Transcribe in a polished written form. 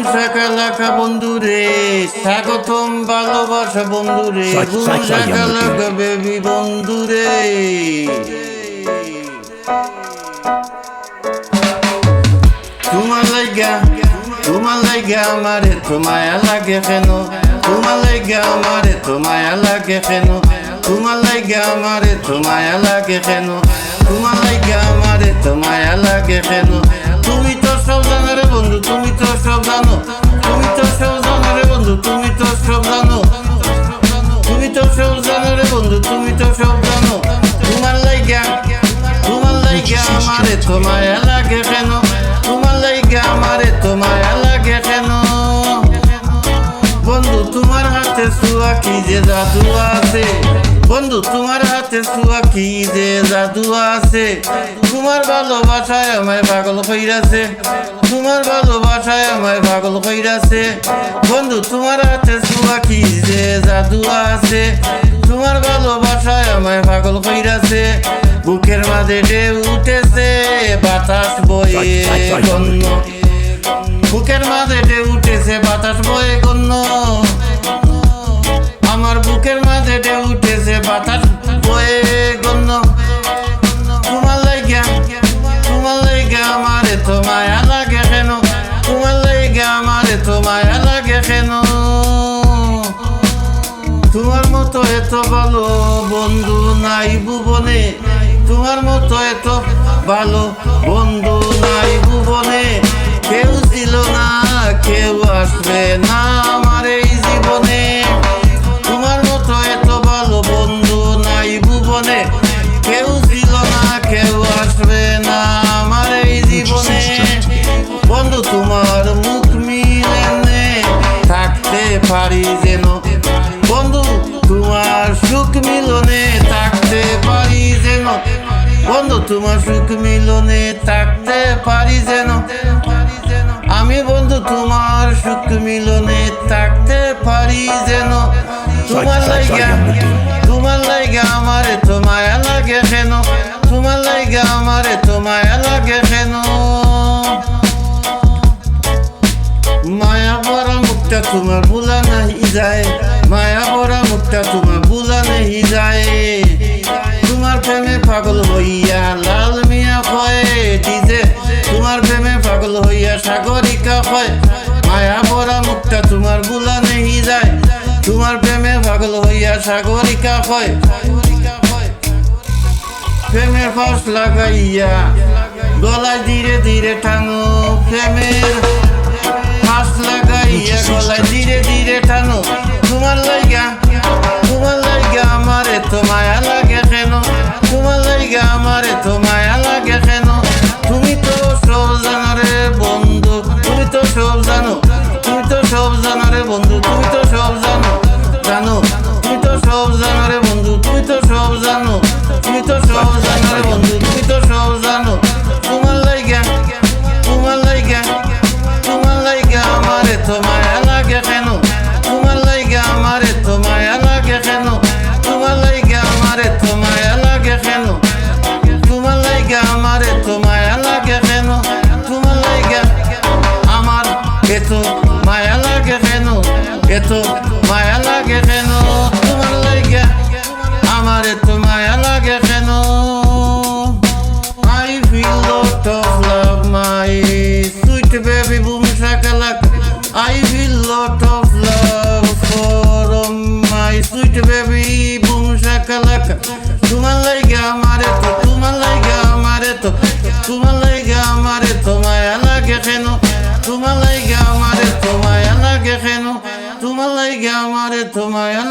শাকালাকা বন্ধুরে স্বাগতম ভালোবাসা বন্ধুরে বুম শাকালাকা বেবি বন্ধুরে তোমার লাইগা আমারে তো মায়া লাগে কেন তোমার লাইগা আমারে তো মায়া লাগে কেন তোমার লাইগা আমারে তো মায়া লাগে কেন তোমার লাইগা আমারে তো মায়া লাগে কেন তুমি তো সব জানো রে বন্ধু তুমি তো সব জানো তুমি তো সব জানো রে বন্ধু তুমি তো সব জানো তুমি তো সব জানো রে বন্ধু তুমি তো সব জানো তোমার লাইগা আমারে তো মায়া লাগে কেন তোমার লাইগা আমারে তো মায়া লাগে কেন বন্ধু তোমার হাতে সুয়া কি যে জাদু আছে বন্ধু তোমার হাতে সুয়া কি যে জাদু আছে তোমার ভালোবাসায় আমায় পাগল কইরাছে তোমার ভালোবাসায় আমায় পাগল কইরাছে বন্ধু তোমার হাতে সুয়া কি যে জাদু আছে তোমার ভালোবাসায় আমায় পাগল কইরাছে বুকের মাঝে ঢেউ উঠেছে বাতাস বয়ে গন্য বুকের মাঝে ঢেউ উঠেছে বাতাস বয়ে গন্য আমার বুকের মাঝে ঢেউ উঠেছে বাতাস বয়ে গন্য তোমার লাইগা আমারে তো মায়া লাগে কেন তোমার লাইগা আমারে তো মায়া লাগে কেন তোমার মতো এত ভালো বন্ধু নাই ভুবনে তোমার মতো এত ভালো বন্ধু নাই ভুবনে কেউ ছিল না কেউ আসবে না আমার এই জীবনে তোমার মতো এত ভালো বন্ধু নাই ভুবনে কেউ ছিল না কেউ আসবে না আমার এই জীবনে বন্ধু তোমার মুখ মিলনে থাকতে পারি যেন বন্ধু তোমার সুখ মিলনে থাকতে পারি যেন বন্ধু তোমার সুখ মিলনে থাকতে পারি যেন আমি বন্ধু তোমার সুখ মিলনে থাকতে পারি যেন তোমার লাইগা আমারে তো মায়া লাগে কেন তোমার লাইগা আমারে তো মায়া লাগে কেন মায়া ভরা মুখটা তোমার ভুলা নাহি যায় মায়া ভরা মুখটা তোমার ভুলা নাহি যায় তোমার প্রেমে পাগল হইয়া লাল মিয়া কয় ডিজে তোমার প্রেমে পাগল হইয়া সাগরিকা কয় মায়া ভরা মুখটা তোমার ভুলা নাহি যায় তোমার প্রেমে পাগল হইয়া সাগরিকা কয় প্রেমের ফাঁস লাগাইয়া গলায় ধীরে ধীরে টানো প্রেমের ফাঁস লাগাইয়া গলায় ধীরে ধীরে টানো তোমার লাইগা আমারে তো মায়া লাগে কেন তোমার লাইগা আমারে তো মায়া লাগে কেন তুমি তো সব জানো রে বন্ধু তুমি তো সব জানো রে বন্ধু তুমি তো সব জানো তুমি তো সব জানো রে বন্ধু তুমি তো সব জানো রে বন্ধু তুমি তো সব জানো তোমার লাইগা আমারে তো মায়া লাগে কেন তোমার লাইগা আমারে তো মায়া লাগে কেন তোমার লাইগা আমারে তো মায়া লাগে কেন তোমার লাইগা আমারে তো মায়া লাগে কেন তোমার লাইগা আমার এত মায়া লাগে কেন এত মায়া লাগে কেন তোমার লাইগা আমারে তো মায়া লাগে কেন I feel lot of love my sweet baby boom shakalaka I feel lot of love for my sweet baby boom shakalaka তোমার লাইগা আমারে তো মায়া লাগে কেন তোমার লাইগা আমারে তো মায়া লাগে কেন তোমার লাইগা আমারে তো মায়া